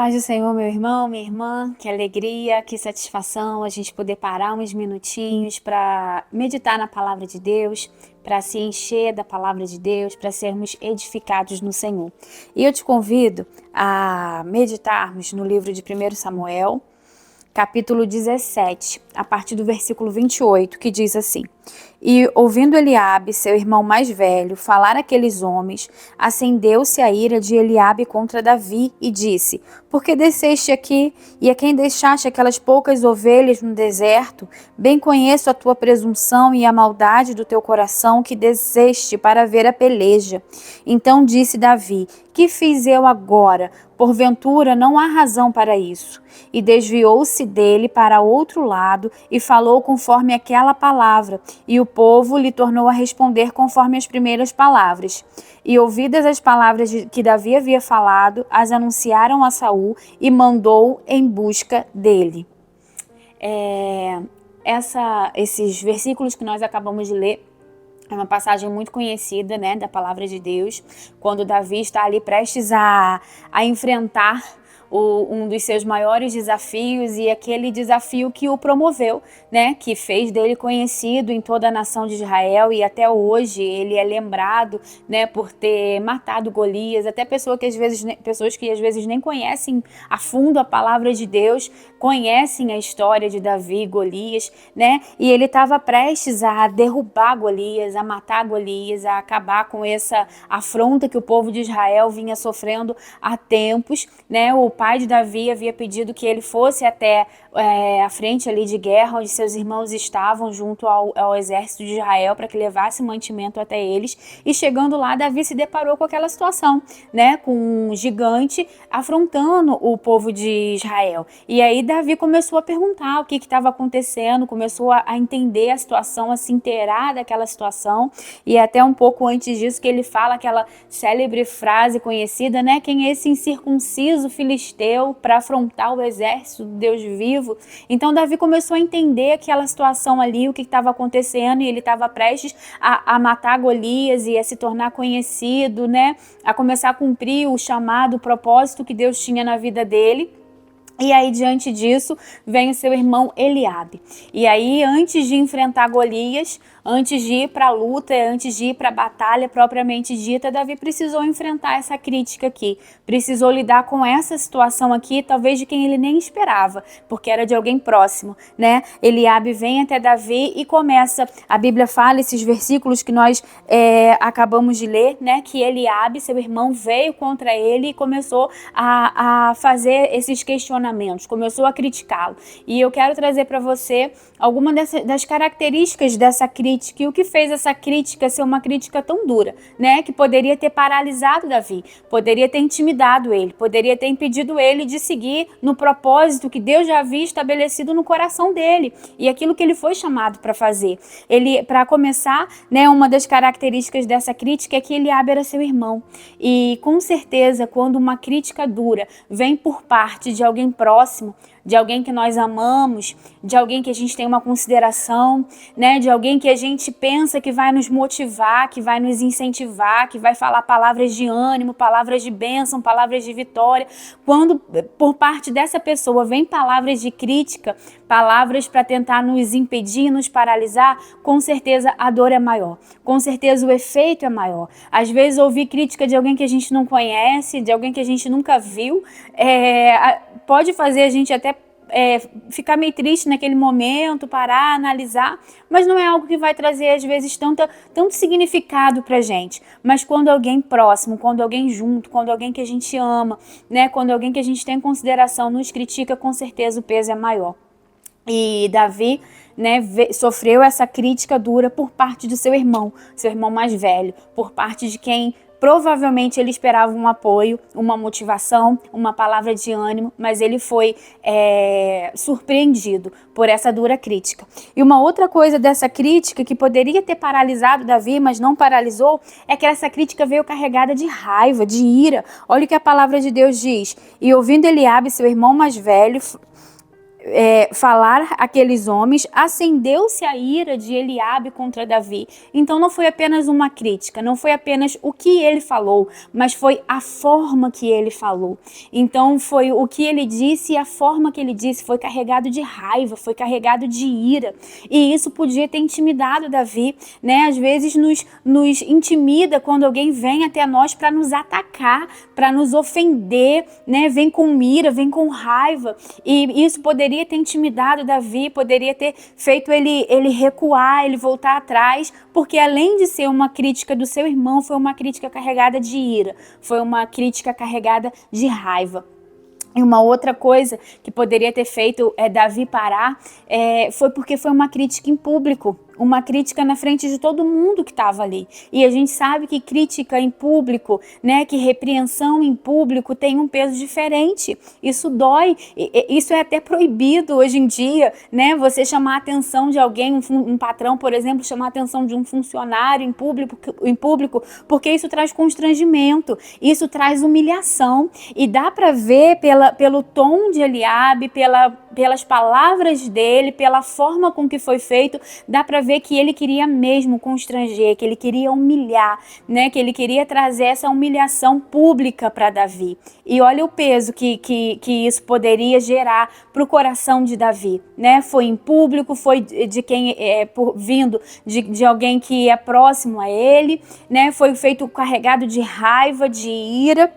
paz do Senhor, meu irmão, minha irmã, que alegria, que satisfação a gente poder parar uns minutinhos para meditar na palavra de Deus, para se encher da palavra de Deus, para sermos edificados no Senhor. E eu te convido a meditarmos no livro de 1 Samuel, capítulo 17, a partir do versículo 28, que diz assim: E ouvindo Eliabe, seu irmão mais velho, falar aqueles homens, acendeu-se a ira de Eliabe contra Davi e disse: Por que desceste aqui, e a quem deixaste aquelas poucas ovelhas no deserto? Bem conheço a tua presunção e a maldade do teu coração que desceste para ver a peleja. Então disse Davi: Que fiz eu agora? Porventura não há razão para isso. E desviou-se dele para outro lado e falou conforme aquela palavra, e o povo lhe tornou a responder conforme as primeiras palavras. E ouvidas as palavras que Davi havia falado, as anunciaram a Saul e mandou em busca dele. Esses versículos que nós acabamos de ler é uma passagem muito conhecida, né, da palavra de Deus, quando Davi está ali prestes a enfrentar um dos seus maiores desafios, e aquele desafio que o promoveu, né, que fez dele conhecido em toda a nação de Israel, e até hoje ele é lembrado, né, por ter matado Golias. Até pessoas que às vezes nem conhecem a fundo a palavra de Deus, conhecem a história de Davi e Golias, né, e ele estava prestes a derrubar Golias, a matar Golias, a acabar com essa afronta que o povo de Israel vinha sofrendo há tempos, né. O pai de Davi havia pedido que ele fosse até a frente ali de guerra, onde seus irmãos estavam, junto ao exército de Israel, para que levasse mantimento até eles. E chegando lá, Davi se deparou com aquela situação, né, com um gigante afrontando o povo de Israel. E aí Davi começou a perguntar o que estava acontecendo, começou a entender a situação, a se inteirar daquela situação. E até um pouco antes disso que ele fala aquela célebre frase conhecida, né, quem é esse incircunciso filisteu para afrontar o exército do Deus vivo? Então Davi começou a entender aquela situação ali, o que estava acontecendo, e ele estava prestes a matar Golias e a se tornar conhecido, né, a começar a cumprir o chamado, o propósito que Deus tinha na vida dele. E aí, diante disso, vem o seu irmão Eliabe. E aí, antes de enfrentar Golias, antes de ir para a luta, antes de ir para a batalha propriamente dita, Davi precisou enfrentar essa crítica aqui. Precisou lidar com essa situação aqui, talvez de quem ele nem esperava, porque era de alguém próximo, né? Eliabe vem até Davi e começa, a Bíblia fala, esses versículos que nós acabamos de ler, né? Que Eliabe, seu irmão, veio contra ele e começou a fazer esses questionamentos, começou a criticá-lo. E eu quero trazer para você algumas das características dessa crítica, e o que fez essa crítica ser uma crítica tão dura, né? Que poderia ter paralisado Davi, poderia ter intimidado ele, poderia ter impedido ele de seguir no propósito que Deus já havia estabelecido no coração dele, e aquilo que ele foi chamado para fazer. Ele, para começar, né, uma das características dessa crítica é que Eliabe era seu irmão. E com certeza, quando uma crítica dura vem por parte de alguém próximo, de alguém que nós amamos, de alguém que a gente tem uma consideração, né, de alguém que a gente pensa que vai nos motivar, que vai nos incentivar, que vai falar palavras de ânimo, palavras de bênção, palavras de vitória. Quando por parte dessa pessoa vem palavras de crítica, palavras para tentar nos impedir, nos paralisar, com certeza a dor é maior, com certeza o efeito é maior. Às vezes ouvir crítica de alguém que a gente não conhece, de alguém que a gente nunca viu, pode fazer a gente até ficar meio triste naquele momento, parar, analisar, mas não é algo que vai trazer às vezes tanto significado pra gente. Mas quando alguém próximo, quando alguém junto, quando alguém que a gente ama, né, quando alguém que a gente tem em consideração nos critica, com certeza o peso é maior. E Davi, né, sofreu essa crítica dura por parte do seu irmão mais velho, por parte de quem provavelmente ele esperava um apoio, uma motivação, uma palavra de ânimo, mas ele foi surpreendido por essa dura crítica. E uma outra coisa dessa crítica que poderia ter paralisado Davi, mas não paralisou, é que essa crítica veio carregada de raiva, de ira. Olha o que a palavra de Deus diz: E ouvindo Eliabe, seu irmão mais velho, falar aqueles homens, acendeu-se a ira de Eliabe contra Davi. Então não foi apenas uma crítica, não foi apenas o que ele falou, mas foi a forma que ele falou. Então foi o que ele disse e a forma que ele disse foi carregado de raiva, foi carregado de ira. E isso podia ter intimidado Davi, né? Às vezes nos intimida quando alguém vem até nós para nos atacar, para nos ofender, né? Vem com ira, vem com raiva. E isso poderia ter intimidado Davi, poderia ter feito ele recuar, ele voltar atrás, porque além de ser uma crítica do seu irmão, foi uma crítica carregada de ira, foi uma crítica carregada de raiva. E uma outra coisa que poderia ter feito Davi parar foi porque foi uma crítica em público, uma crítica na frente de todo mundo que estava ali. E a gente sabe que crítica em público, né, que repreensão em público tem um peso diferente. Isso dói, isso é até proibido hoje em dia, né? Você chamar a atenção de alguém, um patrão, por exemplo, chamar a atenção de um funcionário em público, porque isso traz constrangimento, isso traz humilhação. E dá para ver pelo tom de Eliabe, pelas palavras dele, pela forma com que foi feito, dá para ver que ele queria mesmo constranger, que ele queria humilhar, né? Que ele queria trazer essa humilhação pública para Davi. E olha o peso que isso poderia gerar para o coração de Davi, né? Foi em público, foi de quem vindo de alguém que é próximo a ele, né? Foi feito carregado de raiva, de ira.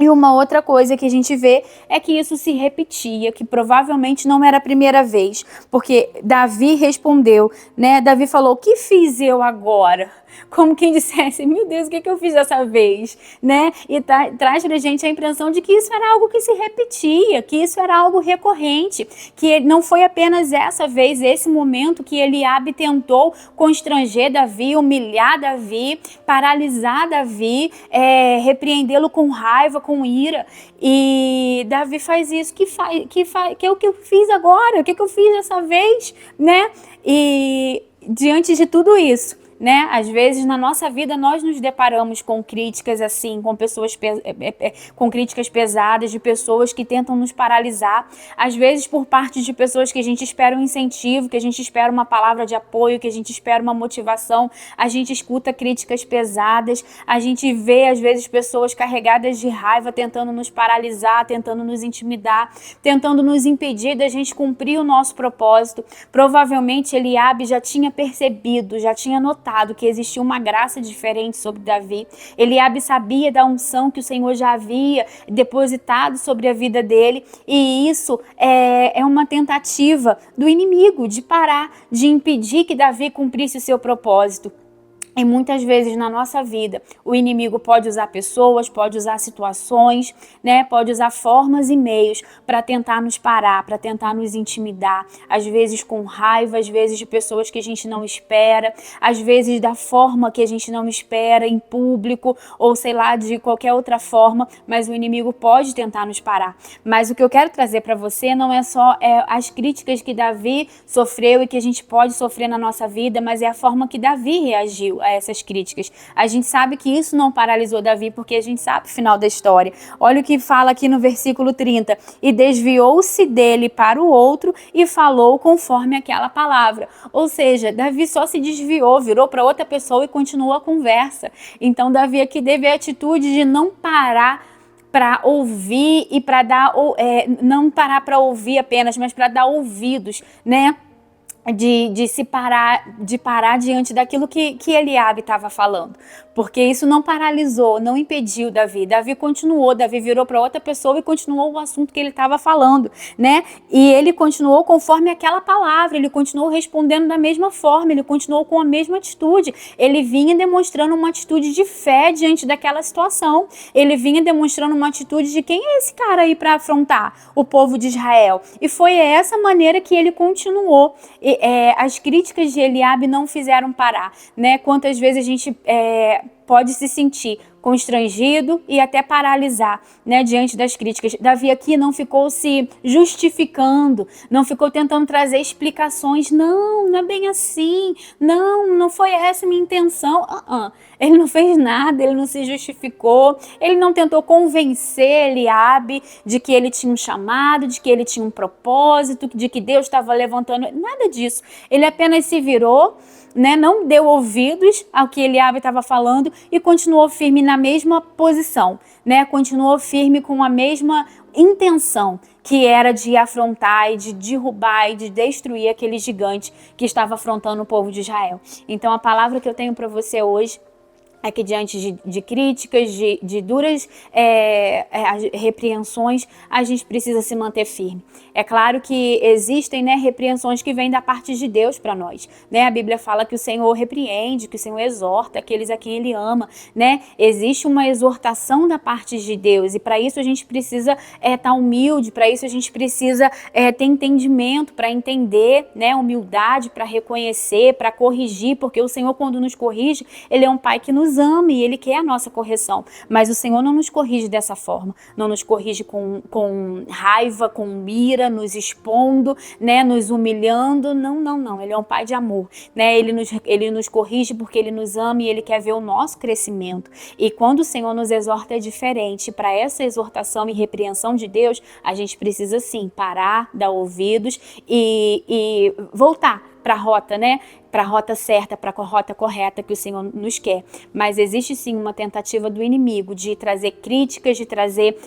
E uma outra coisa que a gente vê é que isso se repetia, que provavelmente não era a primeira vez, porque Davi respondeu, né? Davi falou: "O que fiz eu agora?" Como quem dissesse: "Meu Deus, o que eu fiz dessa vez?", né? E traz pra gente a impressão de que isso era algo que se repetia, que isso era algo recorrente, que não foi apenas essa vez, esse momento que Eliabe tentou constranger Davi, humilhar Davi, paralisar Davi, repreendê-lo com raiva, com ira. E Davi faz isso, que é o que eu fiz agora, o que eu fiz dessa vez, né? E diante de tudo isso, né? Às vezes na nossa vida nós nos deparamos com críticas assim, com pessoas com críticas pesadas, de pessoas que tentam nos paralisar, às vezes por parte de pessoas que a gente espera um incentivo, que a gente espera uma palavra de apoio, que a gente espera uma motivação. A gente escuta críticas pesadas, a gente vê às vezes pessoas carregadas de raiva tentando nos paralisar, tentando nos intimidar, tentando nos impedir da gente cumprir o nosso propósito. Provavelmente Eliabe já tinha percebido, já tinha notado que existia uma graça diferente sobre Davi. Eliabe sabia da unção que o Senhor já havia depositado sobre a vida dele, e isso é uma tentativa do inimigo de parar, de impedir que Davi cumprisse o seu propósito. E muitas vezes na nossa vida, o inimigo pode usar pessoas, pode usar situações, né? Pode usar formas e meios para tentar nos parar, para tentar nos intimidar. Às vezes com raiva, às vezes de pessoas que a gente não espera, às vezes da forma que a gente não espera, em público, ou sei lá, de qualquer outra forma, mas o inimigo pode tentar nos parar. Mas o que eu quero trazer para você não é só as críticas que Davi sofreu e que a gente pode sofrer na nossa vida, mas é a forma que Davi reagiu a essas críticas. A gente sabe que isso não paralisou Davi, porque a gente sabe o final da história. Olha o que fala aqui no versículo 30. E desviou-se dele para o outro e falou conforme aquela palavra. Ou seja, Davi só se desviou, virou para outra pessoa e continuou a conversa. Então Davi aqui teve a atitude de não parar para ouvir e para dar, não parar para ouvir apenas, mas para dar ouvidos, né? De parar diante daquilo que Eliabe estava falando, porque isso não paralisou, não impediu Davi. Davi continuou, Davi virou para outra pessoa e continuou o assunto que ele estava falando, né? E ele continuou conforme aquela palavra, ele continuou respondendo da mesma forma, ele continuou com a mesma atitude. Ele vinha demonstrando uma atitude de fé diante daquela situação. Ele vinha demonstrando uma atitude de: quem é esse cara aí para afrontar o povo de Israel? E foi essa maneira que ele continuou. As críticas de Eliabe não fizeram parar, né? Quantas vezes a gente pode se sentir constrangido e até paralisar, né, diante das críticas. Davi aqui não ficou se justificando, não ficou tentando trazer explicações. Não, não é bem assim. Não foi essa a minha intenção. Ele não fez nada, ele não se justificou, ele não tentou convencer Eliabe de que ele tinha um chamado, de que ele tinha um propósito, de que Deus estava levantando, nada disso. Ele apenas se virou, né, não deu ouvidos ao que Eliabe estava falando e continuou firme na mesma posição, né, continuou firme com a mesma intenção, que era de afrontar e de derrubar e de destruir aquele gigante que estava afrontando o povo de Israel. Então a palavra que eu tenho para você hoje é que diante de críticas, de duras repreensões, a gente precisa se manter firme. É claro que existem, né, repreensões que vêm da parte de Deus para nós, né? A Bíblia fala que o Senhor repreende, que o Senhor exorta aqueles a quem Ele ama, né? Existe uma exortação da parte de Deus e para isso a gente precisa estar humilde, para isso a gente precisa ter entendimento, para entender, né? Humildade, para reconhecer, para corrigir, porque o Senhor, quando nos corrige, Ele é um Pai que nos ama e Ele quer a nossa correção, mas o Senhor não nos corrige dessa forma, não nos corrige com raiva, com ira, nos expondo, né, nos humilhando, não, Ele é um Pai de amor, né, Ele nos corrige porque Ele nos ama e Ele quer ver o nosso crescimento, e quando o Senhor nos exorta é diferente. Para essa exortação e repreensão de Deus, a gente precisa sim parar, dar ouvidos e voltar para a rota, né? Para a rota certa, para a rota correta que o Senhor nos quer. Mas existe sim uma tentativa do inimigo de trazer críticas, de trazer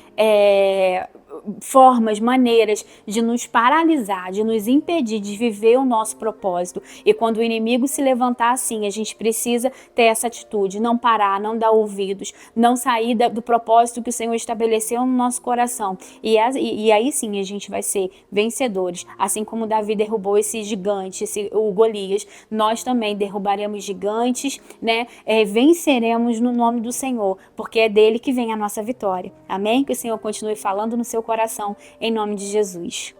formas, maneiras de nos paralisar, de nos impedir de viver o nosso propósito. E quando o inimigo se levantar assim, a gente precisa ter essa atitude, não parar, não dar ouvidos, não sair do propósito que o Senhor estabeleceu no nosso coração. E aí sim a gente vai ser vencedores. Assim como Davi derrubou esse gigante, o Golias, nós também derrubaremos gigantes, né? Venceremos no nome do Senhor, porque é dele que vem a nossa vitória. Amém? Que o Senhor continue falando no seu coração, em nome de Jesus.